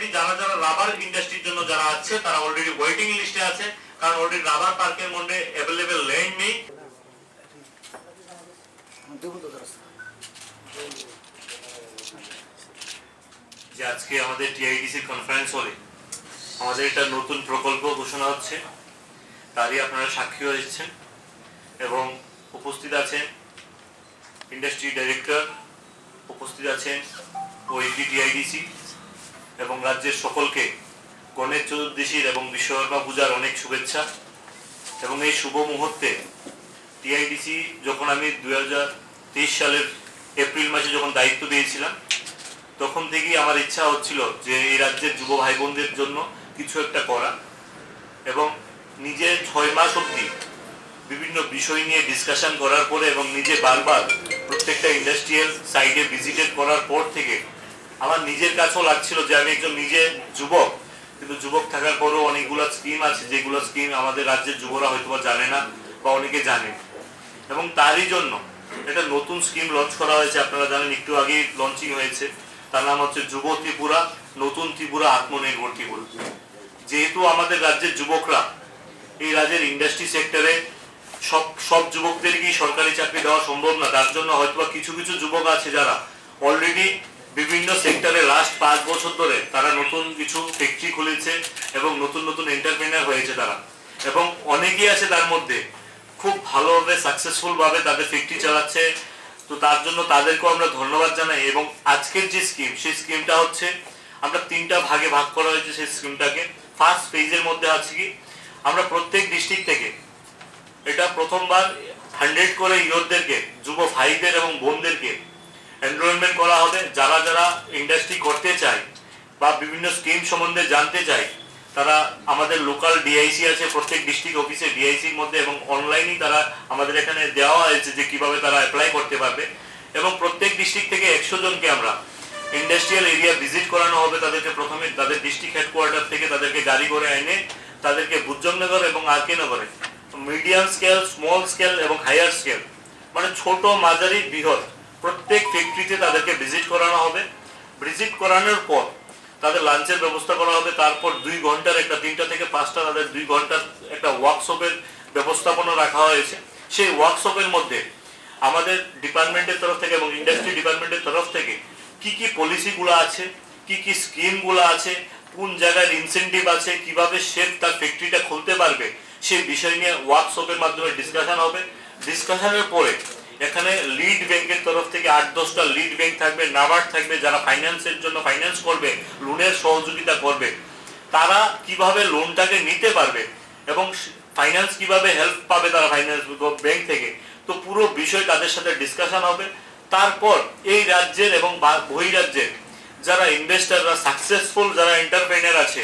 Already যারা যারা rubber ইন্ডাস্ট্রির জন্য যারা আছে তারা অলরেডি ওয়েটিং লিস্টে আছে, কারণ অলরেডি রাবার পার্কের মধ্যে অ্যাভেলেবেল ল্যান্ড নেই। যে আজকে আমাদের টিআইডিসি কনফারেন্স হলে আমাদের একটা নতুন প্রকল্প ঘোষণা হচ্ছে, তারই আপনারা সাক্ষী হয়েছেন এবং উপস্থিত আছেন ইন্ডাস্ট্রি ডাইরেক্টর, উপস্থিত আছেন ওইডি টিআইডিসি এবং রাজ্যের সকলকে গণেশ চতুর্দশীর এবং বিশ্বকর্মা পূজার অনেক শুভেচ্ছা। এবং এই শুভ মুহূর্তে টিআইডিসি যখন আমি 2023 সালের এপ্রিল মাসে যখন দায়িত্ব দিয়েছিলাম, তখন থেকেই আমার ইচ্ছা হচ্ছিল যে এই রাজ্যের যুব ভাই বোনদের জন্য কিছু একটা করা, এবং নিজে 6 মাস অবধি বিভিন্ন বিষয় নিয়ে ডিসকাশন করার পরে এবং নিজে বারবার প্রত্যেকটা ইন্ডাস্ট্রিয়াল সাইডে ভিজিটেড করার পর থেকে আমার নিজের কাছেও লাগছিল যে আমি একজন নিজে যুবক, কিন্তু যুবক থাকার পরেও অনেকগুলো স্কিম আছে যেগুলো স্কিম আমাদের রাজ্যের যুবরা হয়তো জানে না বা অনেকে জানে, এবং তারই জন্য একটা নতুন স্কিম লঞ্চ করা হয়েছে। আপনারা জানেন একটু আগেই লঞ্চিং হয়েছে, তার নাম হচ্ছে যুব ত্রিপুরা, নতুন ত্রিপুরা, আত্মনির্ভর ত্রিপুরা। যেহেতু আমাদের রাজ্যের যুবকরা এই রাজ্যের ইন্ডাস্ট্রি সেক্টরে সব যুবকদেরকেই সরকারি চাকরি দেওয়া সম্ভব না, তার জন্য হয়তো কিছু কিছু যুবক আছে যারা অলরেডি বিভিন্ন সেক্টরে লাস্ট 5 বছর ধরে তারা নতুন কিছু ফ্যাক্টরি খুলেছে এবং নতুন নতুন এন্টারপ্রেনার হয়েছে তারা, এবং অনেকেই আছে তার মধ্যে খুব ভালোভাবে সাকসেসফুল ভাবে তাদের ফ্যাক্টরি চালাচ্ছে। তো তার জন্য তাদেরকেও আমরা ধন্যবাদ জানাই। এবং আজকের যে স্কিম, সেই স্কিমটা হচ্ছে আমরা 3টা ভাগে ভাগ করা হয়েছে সেই স্কিমটাকে। ফার্স্ট ফেজের মধ্যে আছে কি আমরা প্রত্যেক ডিস্ট্রিক্ট থেকে এটা প্রথমবার 100 করে ইয়ুথদেরকে, যুব ভাইদের এবং বোনদেরকে এনরোলমেন্ট করা হবে। যারা যারা ইন্ডাস্ট্রি করতে চায় বা বিভিন্ন স্কিম সম্বন্ধে জানতে চায় তারা আমাদের লোকাল ডিআইসি আছে প্রত্যেক ডিস্ট্রিক্ট অফিসে, ডিআইসির মধ্যে এবং অনলাইনেই তারা আমাদের এখানে দেওয়া হয়েছে যে কিভাবে তারা অ্যাপ্লাই করতে পারবে। এবং প্রত্যেক ডিস্ট্রিক্ট থেকে 100 জনকে আমরা ইন্ডাস্ট্রিয়াল এরিয়া ভিজিট করানো হবে। তাদেরকে প্রথমে তাদের ডিস্ট্রিক্ট হেডকোয়ার্টার থেকে তাদেরকে গাড়ি করে এনে তাদেরকে বুজ্জনগর এবং আরকে নগরে মিডিয়াম স্কেল, স্মল স্কেল এবং হায়ার স্কেল, মানে ছোট, মাঝারি, বৃহৎ প্রত্যেক ফ্যাক্টরিতে তাদেরকে ভিজিট করানো হবে। ভিজিট করানোর পর তাদের লাঞ্চের ব্যবস্থা করা হবে। তারপর 2 ঘন্টার একটা 3টা থেকে 5টা তাদের 2 ঘন্টার একটা ওয়ার্কশপের ব্যবস্থাপনা রাখা হয়েছে। সেই ওয়ার্কশপের মধ্যে আমাদের ডিপার্টমেন্টের তরফ থেকে এবং ইন্ডাস্ট্রি ডিপার্টমেন্টের তরফ থেকে কি কি পলিসিগুলো আছে, কি কি স্কিমগুলো আছে, কোন জায়গায় ইনসেন্টিভ আছে, কিভাবে সে তার ফ্যাক্টরিটা খুলতে পারবে, সেই বিষয় নিয়ে ওয়ার্কশপের মাধ্যমে ডিসকাশন হবে। ডিসকাশনের পরে এখানে লিড ব্যাংকের তরফ থেকে 8-10টা লিড ব্যাংক থাকবে, নাবার্ড থাকবে, যারা ফাইন্যান্সের জন্য ফাইন্যান্স করবে, লোনের সহযোগিতা করবে, তারা কিভাবে লোনটাকে নিতে পারবে এবং ফাইন্যান্স কিভাবে হেল্প পাবে তারা ফাইন্যান্স ব্যাংক থেকে। তো পুরো বিষয় তাদের সাথে ডিসকাশন হবে। তারপর এই রাজ্যের এবং বহিরাজ্যের যারা ইনভেস্টাররা, সাকসেসফুল যারা এন্টারপ্রেনার আছে,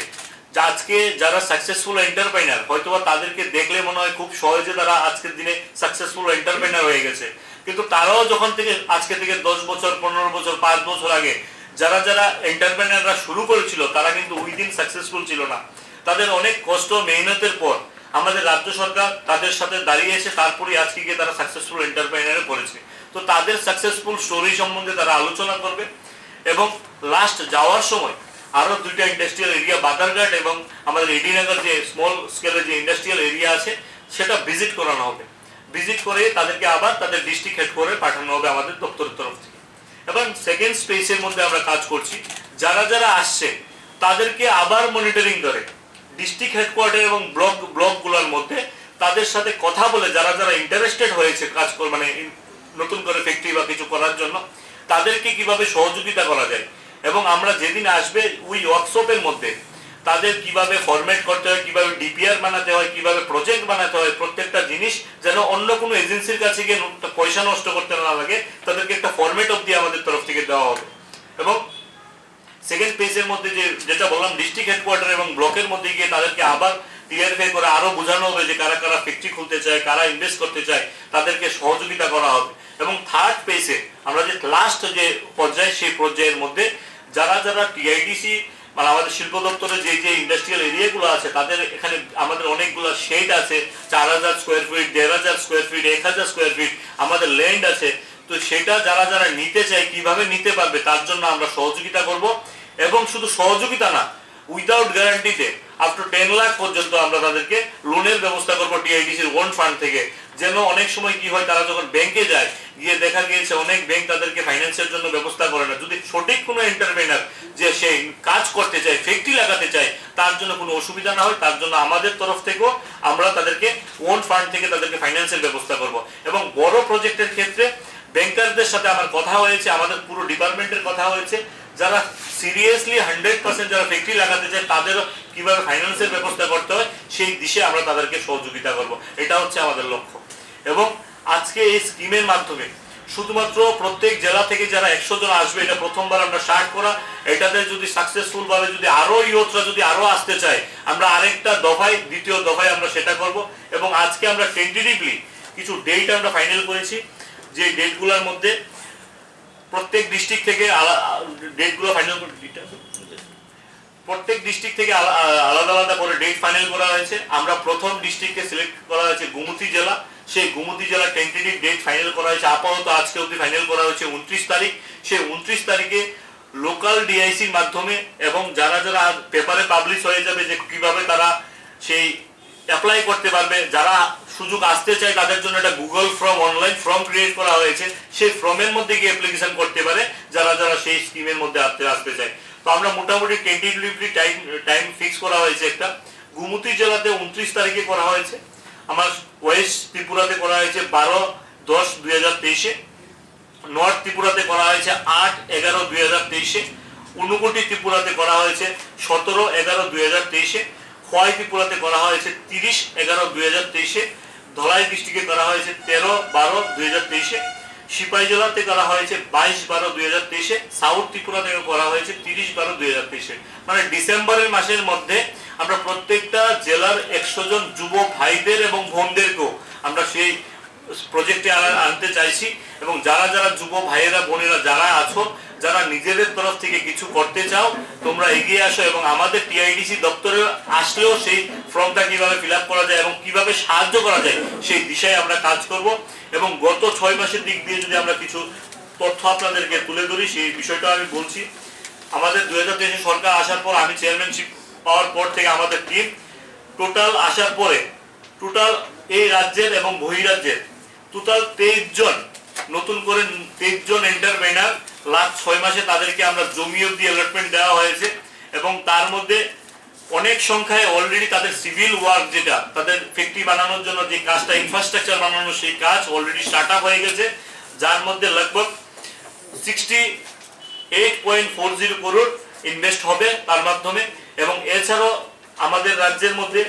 আজকে যারা সাকসেসফুল এন্টারপ্রেনার হয়তোবা তাদেরকে দেখলে মনে হয় খুব সহজে তারা আজকের দিনে সাকসেসফুল এন্টারপ্রেনার হয়ে গেছে, কিন্তু তারাও যখন থেকে আজকে থেকে 10 বছর, 15 বছর, 5 বছর আগে যারা যারা এন্টারপ্রেনাররা শুরু করেছিল তারা কিন্তু ওই দিন সাকসেসফুল ছিল না। তাদের অনেক কষ্ট মেহনতের পর আমাদের রাজ্য সরকার তাদের সাথে দাঁড়িয়েছে, তারপরে আজকে গিয়ে তারা সাকসেসফুল এন্টারপ্রেনারে পড়েছে। তো তাদের সাকসেসফুল স্টোরি সম্বন্ধে তারা আলোচনা করবে এবং লাস্ট যাওয়ার সময় আরো 2টা ইন্ডাস্ট্রিয়াল এরিয়া, বাদারঘাট এবং আমাদের এডিনগর যে স্মল স্কেলের যে ইন্ডাস্ট্রিয়াল এরিয়া আছে সেটা ভিজিট করানো হবে। ভিজিট করে তাদেরকে আবার তাদের ডিস্ট্রিক্ট হেডকোয়ার্টারে পাঠানো হবে আমাদের দপ্তরের তরফ থেকে। এবং সেকেন্ড স্পেসের মধ্যে আমরা কাজ করছি, যারা যারা আসছে তাদেরকে আবার মনিটরিং করে ডিস্ট্রিক্ট হেডকোয়ার্টার এবং ব্লকগুলোর মধ্যে তাদের সাথে কথা বলে যারা যারা ইন্টারেস্টেড হয়েছে কাজ মানে নতুন করে ফ্যাক্টরি বা কিছু করার জন্য, তাদেরকে কিভাবে সহযোগিতা করা যায়। এবং আমরা যেদিন আসবে ওই ওয়ার্কশপের মধ্যে তাদের কিভাবে ফরম্যাট করতে হয়, কিভাবে ডিপিআর বানাতে হয়, কিভাবে প্রজেক্ট বানাতে হয়, প্রত্যেকটা জিনিস যেন অন্য কোনো এজেন্সির কাছে গিয়ে পয়সা নষ্ট করতে না লাগে, তাদেরকে একটা ফরম্যাট অবধি আমাদের তরফ থেকে দেওয়া হবে। এবং সেকেন্ড পেজের মধ্যে যেটা বললাম ডিস্ট্রিক্ট হেডকোয়ার্টার এবং ব্লকের মধ্যে গিয়ে তাদেরকে আবার ক্লিয়ারিফাই করে আরো বোঝানো হবে যে কারা কারা ফ্যাক্টরি খুলতে চায়, কারা ইনভেস্ট করতে চায়, তাদেরকে সহযোগিতা করা হবে। এবং থার্ড পেজে আমরা যে লাস্ট যে পর্যায়ে, সেই পর্যায়ের মধ্যে যারা যারা টিআইডিসি মানে আমাদের শিল্প দপ্তরে যে যে ইন্ডাস্ট্রিয়াল এরিয়াগুলো আছে তাদের এখানে আমাদের অনেকগুলো শেড আছে, 4000 square feet, 1500 square feet, 1000 square feet আমাদের ল্যান্ড আছে। তো সেটা যারা যারা নিতে চায় কিভাবে নিতে পারবে তার জন্য আমরা সহযোগিতা করব এবং শুধু সহযোগিতা না, উইদাউট গ্যারান্টিতে আপ টু 10 লাখ পর্যন্ত আমরা তাদেরকে লোনের ব্যবস্থা করবো টিআইডিসির ওন ফান্ড থেকে। যেন অনেক সময় কি হয়, তারা যখন ব্যাংকে যায়, গিয়ে দেখা গিয়েছে অনেক ব্যাংক তাদেরকে ফাইন্যান্সের জন্য ব্যবস্থা করে না। যদি সঠিক কোনো এন্টারপ্রেনার যে সে কাজ করতে চায়, ফ্যাক্টরি লাগাতে চায়, তার জন্য কোনো অসুবিধা না হয়, তার জন্য আমাদের তরফ থেকেও আমরা তাদেরকে ওন ফান্ড থেকে তাদেরকে ফাইন্যান্সের ব্যবস্থা করব। এবং বড় প্রজেক্টের ক্ষেত্রে ব্যাংকারদের সাথে আমার কথা হয়েছে, আমাদের পুরো ডিপার্টমেন্টের কথা হয়েছে। যারা সিরিয়াসলি 100% যারা ফ্যাক্টরি লাগাতে চায়, তাদেরও কিভাবে ফাইন্যান্সের ব্যবস্থা করতে হয় সেই দিশে আমরা তাদেরকে সহযোগিতা করব। এটা হচ্ছে আমাদের লক্ষ্য। এবং আজকে এই স্কিমের মাধ্যমে শুধুমাত্র প্রত্যেক জেলা থেকে যারা 100 জন আসবে, এটা প্রথমবার আমরা স্টার্ট করা। এটাতে যদি সাকসেসফুল ভাবে যদি আরো ইউথরা যদি আরো আসতে চায়, আমরা আরেকটা দফায়, দ্বিতীয় দফায় আমরা সেটা করব। এবং আজকে আমরা টেন্টেটিভলি কিছু ডেট আমরা ফাইনাল করেছি, যে ডেটগুলোর মধ্যে প্রত্যেক ডিস্ট্রিক্ট থেকে ডেটগুলো ফাইনাল করে, প্রত্যেক ডিস্ট্রিক্ট থেকে আলাদা আলাদা করে ডেট ফাইনাল করা হয়েছে। আমরা প্রথম ডিস্ট্রিক্টকে সিলেক্ট করা হয়েছে গোমতী জেলা। সেই গোমতী জেলা টেন্টেটিভ ডেট ফাইনাল করা হয়েছে, আপাতত আজকে অবধি ফাইনাল করা হয়েছে 29 তারিখ। সেই 29 তারিখে লোকাল ডিআইসির মাধ্যমে এবং যারা যারা পেপারে পাবলিশ হয়ে যাবে যে কিভাবে তারা সেই অ্যাপ্লাই করতে পারবে, যারা সুযোগ আসতে চায় তাদের জন্য একটা Google form, online form create করা হয়েছে। সেই ফর্মের মধ্যে গিয়ে অ্যাপ্লিকেশন করতে পারে যারা যারা সেই স্কিমের মধ্যে আসতে চায়। তো আমরা মোটামুটি টেন্টেটিভলি টাইম ফিক্স করা হয়েছে একটা। গোমতী জেলাতে 29 তারিখে করা হয়েছে, আমার ওয়েস্ট ত্রিপুরাতে করা হয়েছে 12-10-2023-এ, নর্থ ত্রিপুরাতে করা হয়েছে 8-11-2023-এ, ঊনকোটি ত্রিপুরাতে করা হয়েছে 17-11-2023-এ, খোয়াই ত্রিপুরাতে করা হয়েছে 30-11-2023-এ, ধলাই ডিস্ট্রিক্টে করা হয়েছে 13-12-2023-এ, সিপাহী জেলাতে করা হয়েছে 22-12-2023-এ, সাউথ ত্রিপুরা থেকে করা হয়েছে 30-12-2023-এ। মানে ডিসেম্বরের মাসের মধ্যে আমরা প্রত্যেকটা জেলার 100 জন যুব ভাইদের এবং বোনদেরকেও আমরা সেই প্রজেক্টে আনতে চাইছি। এবং যারা যারা যুব ভাইয়েরা বোনেরা যারা আছো, যারা নিজেদের তরফ থেকে কিছু করতে চাও, তোমরা এগিয়ে আসো। এবং আমাদের টিআইডিসি দপ্তরে আসলেও সেই ফর্মটা কিভাবে ফিল আপ করা যায় এবং কিভাবে সাহায্য করা যায় সেই দিশায় আমরা কাজ করব। এবং গত 6 মাসের দিক দিয়ে যদি আমরা কিছু তথ্য আপনাদেরকে তুলে ধরি, সেই বিষয়টা আমি বলছি। আমাদের 2023 সরকার আসার পর, আমি চেয়ারম্যানশিপ পাওয়ার পর থেকে আমাদের টিম টোটাল আসার পরে টোটাল এই রাজ্যের এবং বহিরাজ্যের টোটাল 23 জন নতুন করে 23 জন এন্টারপ্রেনার লাস্ট 6 মাসে তাদেরকে আমরা জমি অবধি অ্যালটমেন্ট দেওয়া হয়েছে। এবং তার মধ্যে অনেক সংখ্যায় অলরেডি তাদের সিভিল ওয়ার্ক, যেটা তাদের ফ্যাক্টরি বানানোর জন্য যে কাজটা, ইনফ্রাস্ট্রাকচার বানানোর সেই কাজ অলরেডি স্টার্ট আপ হয়ে গেছে, যার মধ্যে লগভগ 68.40 করোড় ইনভেস্ট হবে তার মাধ্যমে। এবং এছাড়াও আমাদের রাজ্যের মধ্যে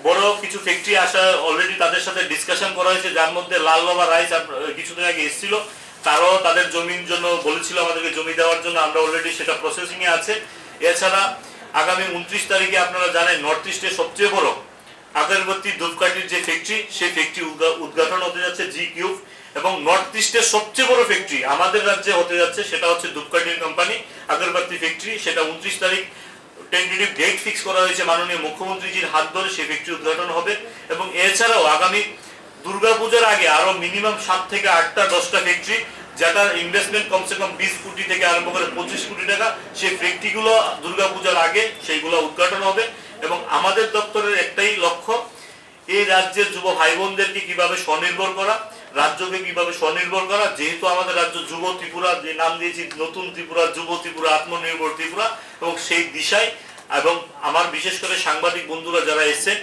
বড় কিছু ফ্যাক্টরি আসা অলরেডি তাদের সাথে ডিসকাশন করা হয়েছে, যার মধ্যে লাল বাবা রাইস কিছুদিন আগে এসেছিল, তারাও তাদের জমির জন্য বলেছিল আমাদেরকে জমি দেওয়ার জন্য, আমরা অলরেডি সেটা প্রসেসিং এ আছে। এছাড়া আগামী 29 তারিখে আপনারা জানেন নর্থ ইস্টের সবচেয়ে বড় আগরবাতি ধূপকাঠির যে ফ্যাক্টরি, সেই ফ্যাক্টরি উদ্ঘাটন হতে যাচ্ছে জি কিউব। এবং নর্থ ইস্টের সবচেয়ে বড় ফ্যাক্টরি আমাদের রাজ্যে হতে যাচ্ছে, সেটা হচ্ছে ধূপকাঠির কোম্পানি আগরবাতি ফ্যাক্টরি। সেটা 29 তারিখ টেন্টেটিভ ডেট ফিক্স করা হয়েছে মাননীয় মুখ্যমন্ত্রীজির হাত ধরে, সেই ফ্যাক্টরি উদ্ঘাটন হবে। এবং এছাড়াও আগামী দুর্গাপূজার আগে আরো মিনিমাম 7 থেকে 8টা 10টা ফ্যাক্টরি, যেটার ইনভেস্টমেন্ট কমসে কম 20 কোটি থেকে আরম্ভ করে 25 কোটি টাকা, সেই ফ্যাক্টরিগুলো দুর্গাপূজার আগে সেইগুলো উদ্ঘাটন হবে। এবং আমাদের দপ্তরের একটাই লক্ষ্য, এই রাজ্যের যুব ভাই বোনদেরকে কিভাবে স্বনির্ভর করা, রাজ্যকে কিভাবে স্বনির্ভর করা। যেহেতু আমাদের রাজ্য যুব ত্রিপুরা, যে নাম দিয়েছি নতুন ত্রিপুরা, যুব ত্রিপুরা, আত্মনির্ভর ত্রিপুরা, এবং সেই দিশায়। এবং আমার বিশেষ করে সাংবাদিক বন্ধুরা যারা এসেছেন,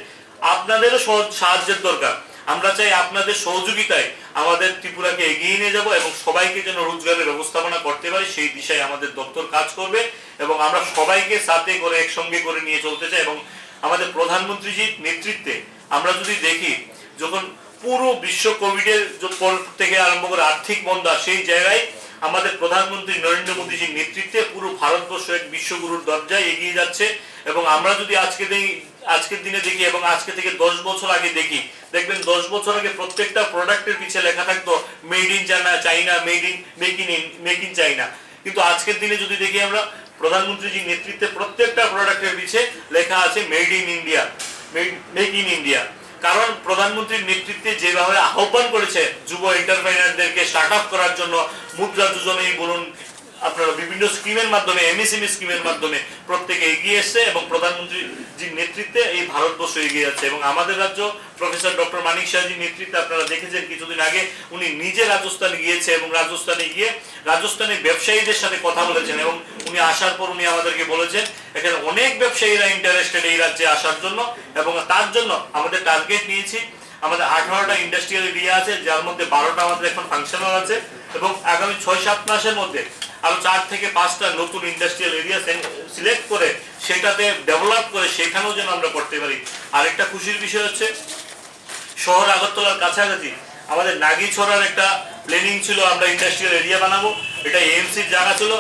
আপনাদেরও সাহায্যের দরকার। আমরা চাই আপনাদের সহযোগিতায় আমাদের ত্রিপুরাকে এগিয়ে নিয়ে যাব এবং সবাইকে যেন রোজগারের ব্যবস্থাপনা করতে পারি, সেই দিশায় আমাদের দপ্তর কাজ করবে। এবং আমরা সবাইকে সাথে করে একসঙ্গে করে নিয়ে চলতে চাই। এবং আমাদের প্রধানমন্ত্রীজির নেতৃত্বে আমরা যদি দেখি, যখন পুরো বিশ্ব কোভিডের পর থেকে আরম্ভ করে আর্থিক মন্দা, সেই জায়গায় আমাদের প্রধানমন্ত্রী নরেন্দ্র মোদীজির নেতৃত্বে পুরো ভারতবর্ষ এক বিশ্বগুরুর দরজায় এগিয়ে যাচ্ছে। এবং আমরা যদি আজকের দিনে দেখি এবং আজকে থেকে 10 বছর আগে দেখি, দেখবেন 10 বছর আগে প্রত্যেকটা প্রোডাক্টের পিছে লেখা থাকতো made in China, make in China. কিন্তু আজকের দিনে যদি দেখি আমরা, প্রধানমন্ত্রীজির নেতৃত্বে প্রত্যেকটা প্রোডাক্টের পিছে লেখা আছে made in India, make in India. কারণ প্রধানমন্ত্রীর নেতৃত্বে যেভাবে আহ্বান করেছে যুব এন্টারপ্রেনারদেরকে স্টার্ট আপ করার জন্য, মুদ্রা যোজনাই বলুন, আপনারা বিভিন্ন স্কিমের মাধ্যমে, এমএসএমই স্কিমের মাধ্যমে প্রত্যেকে এগিয়ে এসছে এবং প্রধানমন্ত্রীজির নেতৃত্বে এই ভারতবর্ষ এগিয়ে যাচ্ছে। এবং আমাদের রাজ্য প্রফেসর ডক্টর মানিক শাহজির নেতৃত্বে আপনারা দেখেছেন কিছুদিন আগে উনি নিজে রাজস্থানে গিয়েছে এবং রাজস্থানে গিয়ে রাজস্থানের ব্যবসায়ীদের সাথে কথা বলেছেন এবং উনি আসার পর উনি আমাদেরকে বলেছেন এখানে অনেক ব্যবসায়ীরা ইন্টারেস্টেড এই রাজ্যে আসার জন্য, এবং তার জন্য আমাদের টার্গেট নিয়েছি আমাদের 18টা ইন্ডাস্ট্রিয়াল এরিয়া আছে, যার মধ্যে 12টা আমাদের এখন ফাংশনাল আছে, এবং আগামী 6-7 মাসের মধ্যে আরো 4 থেকে 5টা নতুন ইন্ডাস্ট্রিয়াল এরিয়া সিলেক্ট করে সেটাতে ডেভেলপ করে সেখানেও যেন আমরা করতে পারি। আরেকটা খুশির বিষয় হচ্ছে শহর আগরতলার কাছাকাছি আমাদের নাগিছড়ার একটা প্ল্যানিং ছিল, আমরা ইন্ডাস্ট্রিয়াল এরিয়া বানাবো। এটা এএমসির জায়গা ছিল,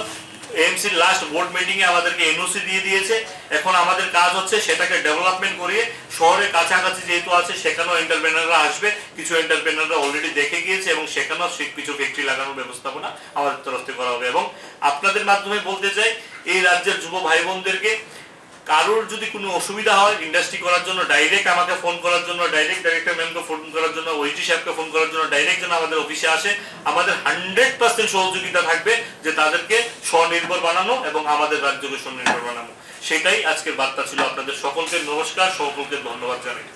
এএমসির লাস্ট বোর্ড মিটিং এ আমাদেরকে এনওসি দিয়ে দিয়েছে। এখন আমাদের কাজ হচ্ছে সেটাকে ডেভেলপমেন্ট করিয়ে শহরের কাছাকাছি যেহেতু আছে সেখানেও এন্টারপ্রেনাররা আসবে, কিছু এন্টারপ্রেনাররা অলরেডি দেখে গিয়েছে এবং সেখানেও কিছু ফ্যাক্টরি লাগানোর ব্যবস্থাপনা আমাদের তরফ থেকে করা হবে। এবং আপনাদের মাধ্যমে বলতে চাই এই রাজ্যের যুব ভাই বোনদেরকে কারোর যদি কোনো অসুবিধা হয় ইন্ডাস্ট্রি করার জন্য ডাইরেক্ট আমাকে ফোন করার জন্য, ডাইরেক্ট ডাইরেক্টর ম্যামকে ফোন করার জন্য, ওইটি সাহেবকে ফোন করার জন্য, ডাইরেক্ট যেন আমাদের অফিসে আসে। আমাদের 100% সহযোগিতা থাকবে যে তাদেরকে স্বনির্ভর বানানো এবং আমাদের রাজ্যকে স্বনির্ভর বানানো। সেটাই আজকের বার্তা ছিল। আপনাদের সকলকে নমস্কার, সকলকে ধন্যবাদ জানাই।